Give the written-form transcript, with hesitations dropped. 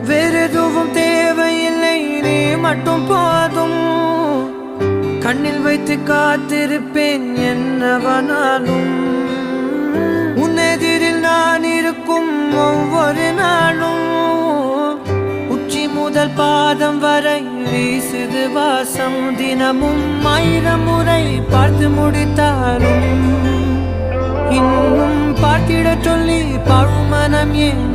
வேறெதுவும் தேவையில்லை, நீ மட்டும் போதும். கண்ணில் வைத்து காத்திருப்பேன் என்னவனாலும். உன்னெதிரில் நான் இருக்கும் ஒவ்வொரு நாளும். உச்சி முதல் பாதம் வரை வீசுது வாசம். தினமும் 1000 முறை பார்த்து முடித்தாலும் இன்னும் பார்த்திட சொல்லி பழுமனம் ஏன்